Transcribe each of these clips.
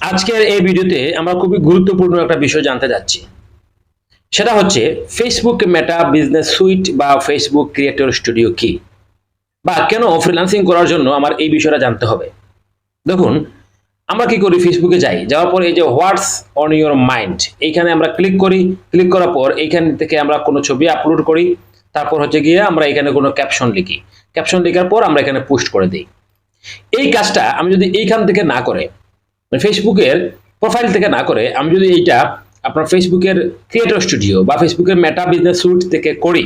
আজকের এই ভিডিওতে আমরা খুবই গুরুত্বপূর্ণ একটা বিষয় জানতে যাচ্ছি। সেটা হচ্ছে ফেসবুক মেটা বিজনেস সুইট বা ফেসবুক ক্রিয়েটর স্টুডিও কি, বা কেন ফ্রিল্যান্সিং করার জন্য আমার এই বিষয়টা জানতে হবে। দেখুন, আমরা কি করি, ফেসবুকে যাওয়ার পর এই যে হোয়াটস অন ইউর মাইন্ড, এইখানে আমরা ক্লিক করি। ক্লিক করার পর এইখান থেকে আমরা কোনো ছবি আপলোড করি। তারপর হচ্ছে গিয়ে আমরা এখানে কোনো ক্যাপশন লিখি। ক্যাপশন লেখার পর আমরা এখানে পোস্ট করে দিই। এই কাজটা আমি যদি এইখান থেকে না করে, ফেসবুকের প্রোফাইল থেকে না করে, আমি যদি এইটা আপনার ফেসবুকের ক্রিয়েটর স্টুডিও বা ফেসবুকের মেটা বিজনেস সুইট থেকে করি,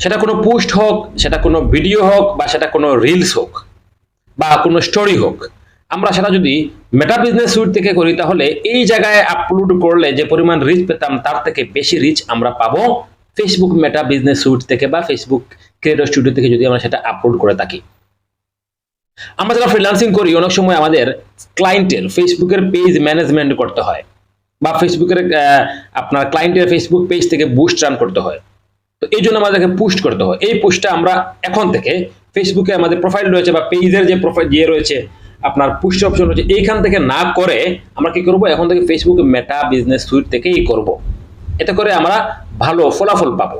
সেটা কোনো পোস্ট হোক, সেটা কোনো ভিডিও হোক, বা সেটা কোনো রিলস হোক, বা কোনো স্টোরি হোক, আমরা সেটা যদি মেটা বিজনেস সুইট থেকে করি, তাহলে এই জায়গায় আপলোড করলে যে পরিমাণ রিচ পেতাম তার থেকে বেশি রিচ আমরা পাবো ফেসবুক মেটা বিজনেস সুইট থেকে বা ফেসবুক ক্রিয়েটর স্টুডিও থেকে যদি আমরা সেটা আপলোড করে থাকি। আমরা যারা ফ্রিল্যান্সিং করি, অনেক সময় আমাদের ক্লায়েন্টের ফেসবুকের পেজ ম্যানেজমেন্ট করতে হয়, বা ফেসবুকের আপনার ক্লায়েন্টের ফেসবুক পেজ থেকে বুস্ট রান করতে হয়। তো এই জন্য আমাদেরকে পোস্ট করতে হয়। এই পোস্টটা আমরা এখন থেকে ফেসবুকে আমাদের প্রোফাইল রয়েছে বা পেজের যে প্রোফাইল যে রয়েছে, আপনার পুশ অপশন রয়েছে, এইখান থেকে না করে আমরা কি করব, এখন থেকে ফেসবুক মেটা বিজনেস সুইট থেকেই করব। এতে করে আমরা ভালো ফলাফল পাবো।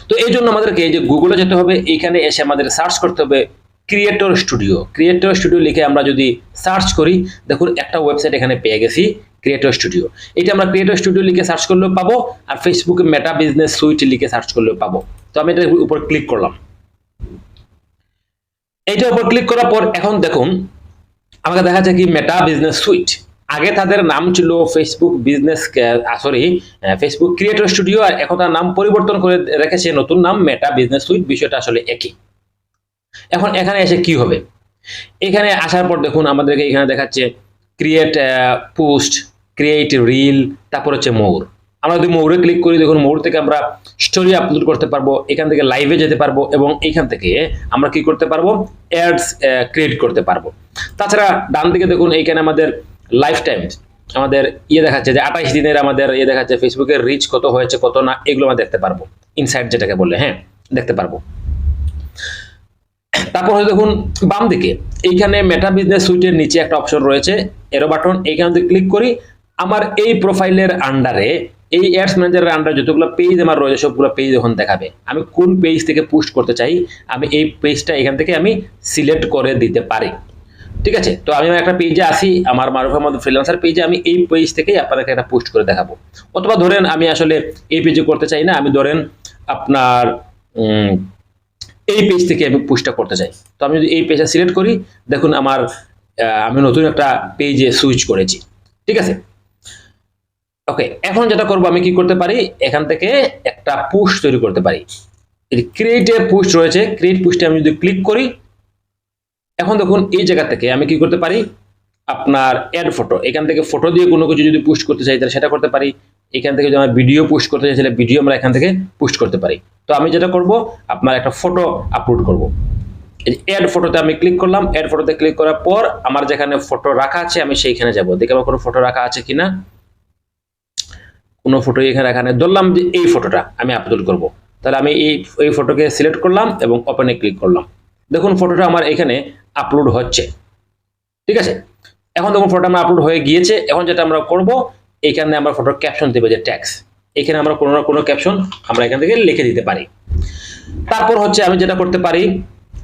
তো এই জন্য আমাদেরকে এই যে গুগলে যেতে হবে, এইখানে এসে আমাদের সার্চ করতে হবে ক্রিয়েটর স্টুডিও। ক্রিয়েটর স্টুডিও লিখে আমরা যদি সার্চ করি, দেখুন একটা ওয়েবসাইট এখানে পেয়ে গেছি, ক্রিয়েটর স্টুডিও। এটা আমরা ক্রিয়েটর স্টুডিও লিখে সার্চ করলেও পাবো, আর ফেসবুকে মেটা বিজনেস সুইট লিখে সার্চ করলেও পাবো। তো আমি এটার উপর ক্লিক করলাম। এইটার উপর ক্লিক করার পর এখন দেখুন আমাকে দেখা যায় কি মেটা বিজনেস সুইট। আগে তাদের নাম ছিল Facebook business Facebook creator studio, আর এখন তার নাম পরিবর্তন করে রেখেছে, নতুন নাম মেটা বিজনেস সুইট। বিষয়টা আসলে একই। এখন এখানে এসে কি হবে, এখানে আসার পর দেখুন আমাদেরকে এখানে দেখাচ্ছে ক্রিয়েট পোস্ট, ক্রিয়েট রিল, তারপর হচ্ছে মোর। আমরা যদি মোরে ক্লিক করি, দেখুন মোর থেকে আমরা স্টোরি আপলোড করতে পারবো, এখান থেকে লাইভে যেতে পারবো, এবং এইখান থেকে আমরা কি করতে পারবো, অ্যাডস ক্রিয়েট করতে পারবো। তাছাড়া ডান দিকে দেখুন এইখানে আমাদের লাইফ টাইম আমাদের দেখাচ্ছে যে 28 দিনের আমাদের দেখাচ্ছে ফেসবুকের রিচ কত হয়েছে কত না, এগুলো আমরা দেখতে পারবো। ইনসাইট যেটাকে বললে, হ্যাঁ, দেখতে পারবো। তারপর দেখুন বাম দিকে এইখানে মেটা বিজনেস সুইটের নিচে একটা অপশন রয়েছে এরো বাটন, এইখানে যদি ক্লিক করি, আমার এই প্রোফাইলের আন্ডারে, এই অ্যাডস ম্যানেজারের আন্ডারে যতগুলো পেজ আমার রয়েছে সবগুলো পেজ এখন দেখাবে। আমি কোন পেজ থেকে পোস্ট করতে চাই, আমি এই পেজটা এখান থেকে আমি সিলেক্ট করে দিতে পারি। ঠিক আছে, তো আমি একটা পেজে আসি, আমার মারুফ আহমদ ফ্রিল্যান্সার পেজে, আমি এই পেজ থেকেই আপনাদেরকে একটা পোস্ট করে দেখাবো। অথবা ধরেন আমি আসলে এই পেজে করতে চাই না, আমি ধরেন আপনার এই পেজ থেকে আমি পোস্টটা করতে চাই। তো আমি যদি এই পেজটা সিলেক্ট করি, দেখুন আমার আমি নতুন একটা পেজে সুইচ করেছি। ঠিক আছে, ওকে। এখন যেটা করবো, আমি কি করতে পারি, এখান থেকে একটা পোস্ট তৈরি করতে পারি। এই ক্রিয়েট এ পোস্ট রয়েছে, ক্রিয়েট পোস্টে আমি যদি ক্লিক করি, এখন দেখুন এই জায়গা থেকে আমি কি করতে পারি, আপনার অ্যাড ফটো, এখান থেকে ফটো দিয়ে কোনো কিছু যদি পোস্ট করতে চাই তাহলে সেটা করতে পারি। এখান থেকে যদি আমরা ভিডিও পোস্ট করতে চাই তাহলে ভিডিও আমরা এখান থেকে পোস্ট করতে পারি। তো আমি যেটা করব, আপনার একটা ফটো আপলোড করব। অ্যাড ফটোতে আমি ক্লিক করলাম। অ্যাড ফটোতে ক্লিক করার পর আমার যেখানে ফটো রাখা আছে আমি সেইখানে যাব, দেখে আমার কোনো ফটো রাখা আছে কিনা। কোনো ফটো এখানে ধরলাম যে এই ফটোটা আমি আপলোড করব। তাহলে আমি এই ফটোকে সিলেক্ট করলাম এবং ওপেনে ক্লিক করলাম। দেখুন ফটোটা আমার এখানে আপলোড হচ্ছে। ঠিক আছে, এখন দেখুন ফটোটা আমার আপলোড হয়ে গিয়েছে। এখন যেটা আমরা করব, এখানে আমরা ফটোর ক্যাপশন দেবো, যে ট্যাক্স, এখানে আমরা কোনো না কোনো ক্যাপশন আমরা এখান থেকে লিখে দিতে পারি। তারপর হচ্ছে আমি যেটা করতে পারি,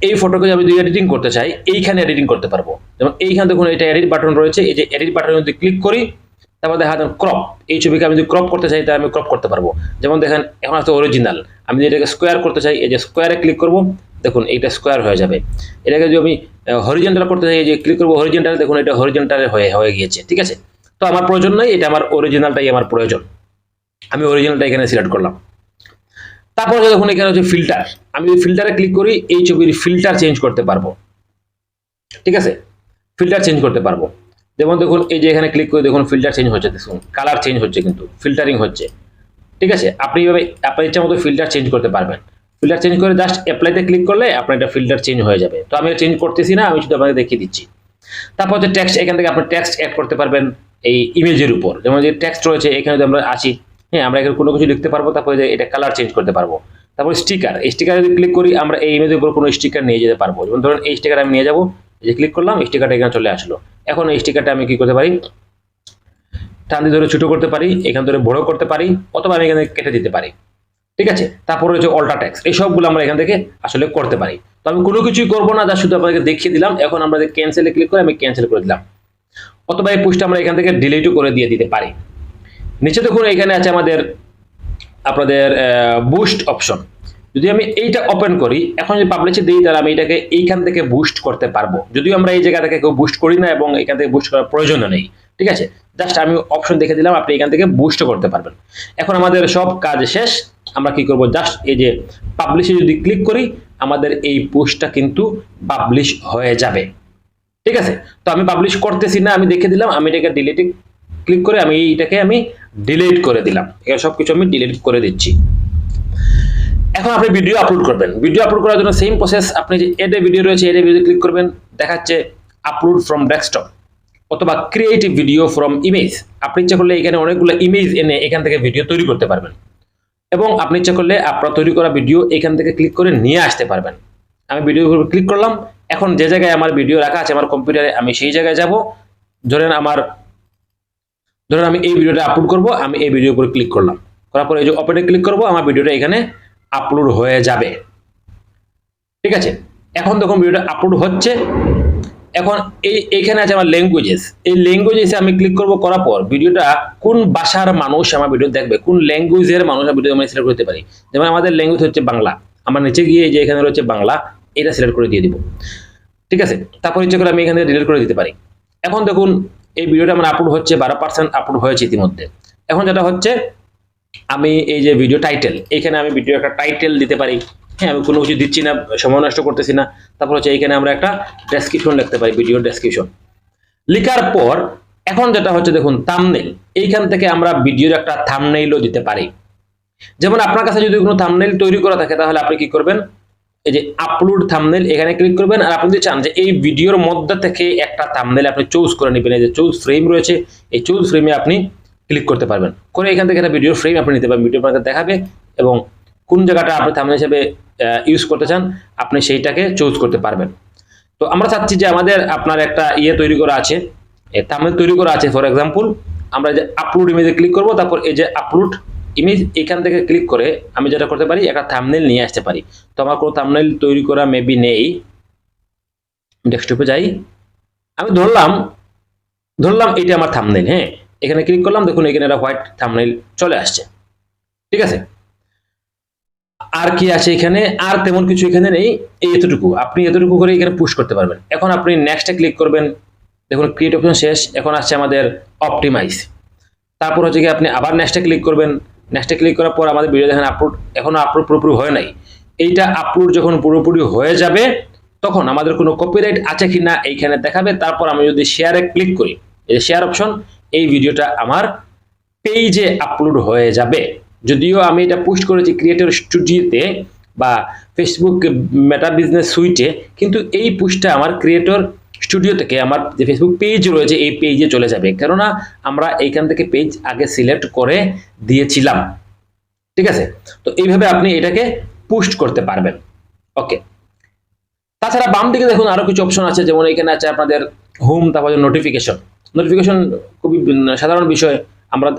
এই ফটোকে যদি এডিটিং করতে চাই, এইখানে এডিটিং করতে পারবো। যেমন এইখানে দেখুন এটা এডিট বাটন রয়েছে, এই যে এডিট বাটনে যদি ক্লিক করি, তারপর দেখা যান ক্রপ, এই ছবিকে আমি যদি ক্রপ করতে চাই তাহলে আমি ক্রপ করতে পারবো। যেমন দেখেন এখন আছে অরিজিনাল, আমি যদি এটাকে স্কোয়ার করতে চাই, এই যে স্কোয়ারে ক্লিক করব, দেখুন এইটা স্কোয়ার হয়ে যাবে। এটাকে যদি আমি হরিজেন্টাল করতে চাই, এই যে ক্লিক করবো হরিজেন্টাল, দেখুন এটা হরিজেন্টাল হয়ে গিয়েছে। ঠিক আছে, তো আমার প্রয়োজন নয়, এটা আমার অরিজিনালটাই আমার প্রয়োজন। আমি অরিজিনালটা এখানে সিলেক্ট করলাম। তারপর দেখুন এখানে হচ্ছে ফিল্টার, আমি যদি ফিল্টারে ক্লিক করি, এই ছবির ফিল্টার চেঞ্জ করতে পারবো। ঠিক আছে, ফিল্টার চেঞ্জ করতে পারবো। যেমন দেখুন এই যে এখানে ক্লিক করে দেখুন ফিল্টার চেঞ্জ হচ্ছে, দেখুন কালার চেঞ্জ হচ্ছে, কিন্তু ফিল্টারিং হচ্ছে। ঠিক আছে, আপনি এইভাবে আপনার ইচ্ছা মতো ফিল্টার চেঞ্জ করতে পারবেন। ফিল্টার চেঞ্জ করে জাস্ট অ্যাপ্লাইতে ক্লিক করলে আপনার এটা ফিল্টার চেঞ্জ হয়ে যাবে। তো আমি চেঞ্জ করতেছি না, আমি শুধু আপনাকে দেখিয়ে দিচ্ছি। তারপর হচ্ছে টেক্সট, এখান থেকে আপনি টেক্সট অ্যাড করতে পারবেন এই ইমেজের উপর। যেমন যে টেক্সট রয়েছে এখানে যদি আমরা আসি, হ্যাঁ, আমরা এখানে কোনো কিছু লিখতে পারবো। তারপরে যে এটা কালার চেঞ্জ করতে পারবো। তারপর স্টিকার, এই স্টিকার যদি ক্লিক করি, আমরা এই ইমেজের উপর কোনো স্টিকার নিয়ে যেতে পারবো। যেমন ধরুন এই স্টিকার আমি নিয়ে যাবো, এই যে ক্লিক করলাম, স্টিকারটা এখানে চলে আসলো। এখন এই স্টিকারটা আমি কি করতে পারি, টান দিয়ে ধরে ছোট করতে পারি, এখান ধরে বড় করতে পারি, অথবা আমি এখানে কেটে দিতে পারি। ঠিক আছে, তারপরে হচ্ছে অল্টার টেক্সট, এই সবগুলো আমরা এখান থেকে আসলে করতে পারি। তো আমি কোনো কিছুই করবো না, যা শুধু আপনাকে দেখিয়ে দিলাম। এখন আমরা ক্যান্সেলে ক্লিক করে আমি ক্যান্সেল করে দিলাম, অথবা এই পোস্টটা আমরা এখান থেকে ডিলিটও করে দিয়ে দিতে পারি। নিচে দেখুন এখানে আছে আমাদের আপনাদের বুস্ট অপশন। যদি আমি এইটা ওপেন করি, এখন যদি পাবলিশে দিই, তাহলে আমি এটাকে এইখান থেকে বুস্ট করতে পারবো, যদিও আমরা এই জায়গা থেকে কেউ বুস্ট করি না এবং এখান থেকে বুস্ট করার প্রয়োজনও নেই। ঠিক আছে, জাস্ট আমি অপশন দেখে দিলাম, আপনি এখান থেকে বুস্ট করতে পারবেন। এখন আমাদের সব কাজ শেষ। আমরা কি করব, জাস্ট এই যে পাবলিশে যদি ক্লিক করি, আমাদের এই পোস্টটা কিন্তু পাবলিশ হয়ে যাবে। ঠিক আছে, তো আমি পাবলিশ করতেছি না, আমি দেখে দিলাম। আমি এটাকে ডিলিটে ক্লিক করে আমি এইটাকে আমি ডিলিট করে দিলাম। এখানে সবকিছু আমি ডিলিট করে দিচ্ছি। এখন আপনি ভিডিও আপলোড করবেন। ভিডিও আপলোড করার জন্য সেম প্রসেস, আপনি যে এড এ ভিডিও রয়েছে, এড এ ভিডিও ক্লিক করবেন, দেখাচ্ছে আপলোড ফ্রম ডেস্কটপ অথবা ক্রিয়েট ভিডিও ফ্রম ইমেজ। আপনি ইচ্ছা করলে এখানে অনেকগুলো ইমেজ এনে এখান থেকে ভিডিও তৈরি করতে পারবেন, এবং আপনি ইচ্ছা করলে আপনার তৈরি করা ভিডিও এখান থেকে ক্লিক করে নিয়ে আসতে পারবেন। আমি ভিডিওর উপর ক্লিক করলাম। এখন যে জায়গায় আমার ভিডিও রাখা আছে আমার কম্পিউটারে, আমি সেই জায়গায় যাব। ধরেন আমি এই ভিডিওটা আপলোড করব, আমি এই ভিডিওর উপর ক্লিক করলাম, করার পরে এই যে ওপেনে ক্লিক করব, আমার ভিডিওটা এখানে আপলোড হয়ে যাবে। ঠিক আছে, এখন দেখুন ভিডিওটা আপলোড হচ্ছে। এখন এইখানে আছে আমার ল্যাঙ্গুয়েজেস, এই ল্যাঙ্গুয়েজেসে আমি ক্লিক করব, করার পর ভিডিওটা কোন ভাষার মানুষ আমার ভিডিও দেখবে, কোন ল্যাঙ্গুয়েজের মানুষ আমার ভিডিও আমি সিলেক্ট করতে পারি। যেমন আমাদের ল্যাঙ্গুয়েজ হচ্ছে বাংলা, আমার নিচে গিয়ে যে এখানে রয়েছে বাংলা, এটা সিলেক্ট করে দিয়ে দিব। ঠিক আছে, তারপর ইচ্ছে করে আমি এখানে ডিলিট করে দিতে পারি। এখন দেখুন এই ভিডিওটা আমার আপলোড হচ্ছে, 12% আপলোড হয়েছে ইতিমধ্যে। এখন যেটা হচ্ছে, আমি এই যে ভিডিও টাইটেল, এখানে আমি ভিডিও একটা টাইটেল দিতে পারি। হ্যাঁ, আমি কোনো কিছু দিচ্ছি না, সময় নষ্ট করতেছি না। তারপর হচ্ছে এখানে আমরা একটা ডেসক্রিপশন লিখতে পারি, ভিডিও ডেসক্রিপশন লেখার পর এখন যেটা হচ্ছে দেখুন থাম্বনেইল, এইখান থেকে আমরা ভিডিওর একটা থাম্বনেইলও দিতে পারি। যেমন আপনার কাছে যদি কোনো থাম্বনেইল তৈরি করা থাকে, তাহলে আপনি কি করবেন, এই যে আপলোড থাম্বনেইল এখানে ক্লিক করবেন। আর আপনি যদি চান যে এই ভিডিওর মধ্যে থেকে একটা থাম্বনেইল আপনি চুজ করে নেবেন, এই যে চুজ ফ্রেম রয়েছে, এই চুজ ফ্রেমে আপনি ক্লিক করতে পারবেন, করে এখান থেকে একটা ভিডিও ফ্রেম আপনি নিতে পারবেন। ভিডিও আপনাকে দেখাবে এবং কোন জায়গাটা আপনি থাম্বনেইল হিসেবে ইউজ করতে চান, আপনি সেইটাকে চুজ করতে পারবেন। তো আমরা চাচ্ছি যে আমাদের আপনার একটা তৈরি করা আছে, থাম্বনেইল তৈরি করা আছে। ফর এক্সাম্পল, আমরা যে আপলোড ইমেজে ক্লিক করব, তারপর এই যে আপলোড ইমেজ এখান থেকে ক্লিক করে আমি যেটা করতে পারি, একটা থাম্বনেইল নিয়ে আসতে পারি। তো আমার কোনো থাম্বনেইল তৈরি করা মেবি নেই, ডেস্কটপে যাই, আমি ধরলাম এটা আমার থাম্বনেইল। হ্যাঁ, এখানে ক্লিক করলাম, দেখুন এখানে একটা হোয়াইট থাম্বনেইল চলে আসছে। ঠিক আছে, আর কি আছে এখানে, আর তেমন কিছু এখানে নেই, এতটুকু। আপনি এতটুকু করে এখানে পুশ করতে পারবেন। এখন আপনি নেক্সটে ক্লিক করবেন, দেখুন ক্রিয়েট অপশন শেষ, এখন আসছে আমাদের অপটিমাইজ। তারপর হচ্ছে কি আপনি আবার নেক্সটে ক্লিক করবেন। নেক্সটে ক্লিক করার পর আমাদের ভিডিও দেখেন আপলোড, এখনো আপলোড পুরোপুরি হয় নাই। এইটা আপলোড যখন পুরোপুরি হয়ে যাবে, তখন আমাদের কোনো কপিরাইট আছে কিনা এইখানে দেখাবে। তারপর আমি যদি শেয়ারে ক্লিক করি, এই শেয়ার অপশন, এই ভিডিওটা আমার পেজে আপলোড হয়ে যাবে। যদিও আমি এটা পোস্ট করেছি ক্রিয়েটর স্টুডিওতে বা ফেসবুক মেটা বিজনেস সুইটে, কিন্তু এই পোস্টটা আমার ক্রিয়েটর স্টুডিও থেকে আমার যে ফেসবুক পেজ রয়েছে এই পেজে চলে যাবে, কেননা আমরা এইখান থেকে পেজ আগে সিলেক্ট করে দিয়েছিলাম। ঠিক আছে, তো এইভাবে আপনি এটাকে পোস্ট করতে পারবেন। ওকে, তাছাড়া বাম দিকে দেখুন আরো কিছু অপশন আছে, যেমন এখানে আছে আপনাদের হোম, তারপর নোটিফিকেশন। নোটিফিকেশন খুবই সাধারণ বিষয়,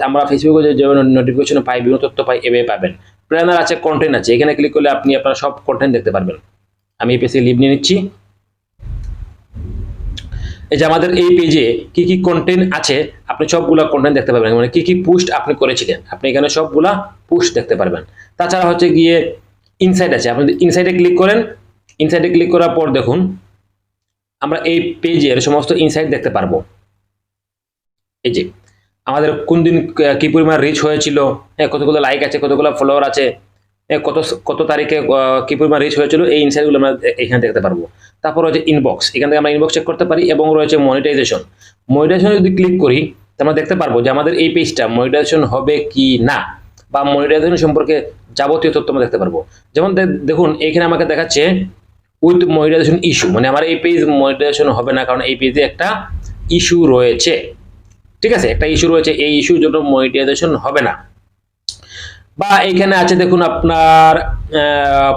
আমরা ফেসবুকে যে নোটিফিকেশন পাই, বিভিন্ন তথ্য পাই, এভাবে পাবেন। প্ল্যানার আছে, কন্টেন্ট আছে, এখানে ক্লিক করলে আপনি আপনার সব কন্টেন্ট দেখতে পারবেন। আমি এই পেজে লিভ নিয়ে নিচ্ছি। এই যে আমাদের এই পেজে কি কি কন্টেন্ট আছে, আপনি সবগুলা কন্টেন্ট দেখতে পারবেন, মানে কি কি পোস্ট আপনি করেছিলেন, আপনি এখানে সবগুলা পোস্ট দেখতে পারবেন। তাছাড়া হচ্ছে গিয়ে ইনসাইট আছে, আপনি ইনসাইটে ক্লিক করেন। ইনসাইটে ক্লিক করার পর দেখুন আমরা এই পেজের সমস্ত ইনসাইট দেখতে পারবো। এই যে আমাদের কোন দিন কি পরিমাণ রিচ হয়েছিল, কতগুলো লাইক আছে, কতগুলো ফলোয়ার আছে, কত তারিখে কি পরিমাণ রিচ হয়েছিল, এই ইনসাইটগুলো আমরা এখানে দেখতে পারবো। তারপর হচ্ছে ইনবক্স, এখান থেকে আমরা ইনবক্স চেক করতে পারি, এবং রয়েছে মনিটাইজেশন। মনিটাইজেশন যদি ক্লিক করি, আমরা দেখতে পারবো যে আমাদের এই পেজটা মনিটাইজেশন হবে কি না, বা মনিটাইজেশন সম্পর্কে যাবতীয় তথ্য আমরা দেখতে পারবো। যেমন দেখুন এখানে আমাকে দেখাচ্ছে উইথ মনিটাইজেশন ইস্যু, মানে আমার এই পেজ মনিটাইজেশন হবে না, কারণ এই পেজে একটা ইস্যু রয়েছে। ঠিক আছে, একটা ইস্যু রয়েছে, এই ইস্যুর জন্য মনিটাইজেশন হবে না। বা এইখানে আছে দেখুন আপনার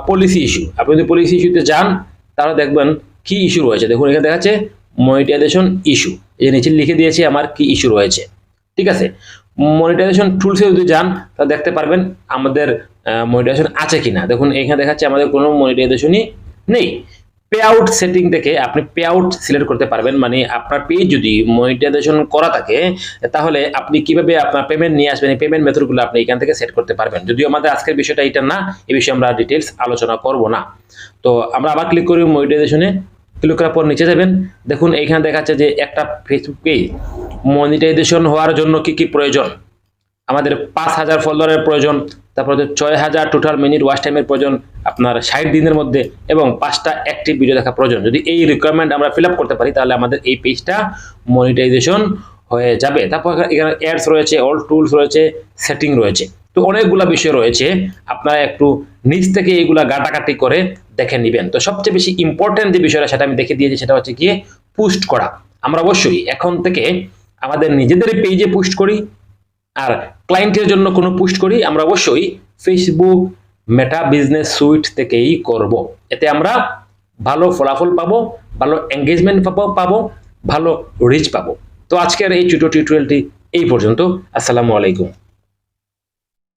পলিসি ইস্যু, আপনি যদি পলিসি ইস্যুতে যান, তাহলে দেখবেন কি ইস্যু রয়েছে। দেখুন এখানে দেখাচ্ছে মনিটাইজেশন ইস্যু, এই নিচে লিখে দিয়েছি আমার কি ইস্যু রয়েছে। ঠিক আছে, মনিটাইজেশন টুলসে যদি যান তাহলে দেখতে পারবেন আমাদের মনিটাইজেশন আছে কিনা। দেখুন এখানে দেখাচ্ছে আমাদের কোনো মনিটাইজেশনই নেই। পে আউট সেটিং থেকে আপনি পে আউট সিলেক্ট করতে পারবেন, মানে আপনার পেজ যদি মনিটাইজেশন করা থাকে তাহলে আপনি কিভাবে আপনার পেমেন্ট নিয়ে আসবেন, এই পেমেন্ট মেথডগুলো আপনি এখান থেকে সেট করতে পারবেন। যদিও আমাদের আজকের বিষয়টা এটা না, এই বিষয়ে আমরা ডিটেলস আলোচনা করব না। তো আমরা আবার ক্লিক করি মনিটাইজেশনে, ক্লিক করার পর নিচে যাবেন। দেখুন এখানে দেখাচ্ছে যে একটা ফেসবুক পেজ মনিটাইজেশন হওয়ার জন্য কি কি প্রয়োজন। আমাদের 5000 ফলোয়ারের প্রয়োজন, তারপর 6000 টোটাল মিনিট ওয়াচ টাইমের প্রয়োজন, আপনার 60 দিনের মধ্যে, এবং 5টা অ্যাক্টিভ ভিডিও দেখা প্রয়োজন। যদি এই রিকোয়ারমেন্ট আমরা ফিল আপ করতে পারি তাহলে আমাদের এই পেজটা মনিটাইজেশন হয়ে যাবে। তারপর এখানে অ্যাডস রয়েছে, অল টুলস রয়েছে, সেটিং রয়েছে, তো অনেকগুলা বিষয় রয়েছে। আপনারা একটু নিচ থেকে এইগুলা ঘাটাঘাটি করে দেখে নেবেন। তো সবচেয়ে বেশি ইম্পর্টেন্ট যে বিষয়টা সেটা আমি দেখে দিয়েছি, সেটা হচ্ছে গিয়ে পোস্ট করা। আমরা অবশ্যই এখন থেকে আমাদের নিজেদের পেজে পোস্ট করি, আর ক্লায়েন্টের জন্য কোনো পোস্ট করি আমরা অবশ্যই ফেসবুক মেটা বিজনেস সুইট থেকেই করব। এতে আমরা ভালো ফলাফল পাবো, ভালো এঙ্গেজমেন্ট পাবো, ভালো রিচ পাবো। তো আজকের এই ছোট টিউটোরিয়ালটি এই পর্যন্ত। আসসালামু আলাইকুম।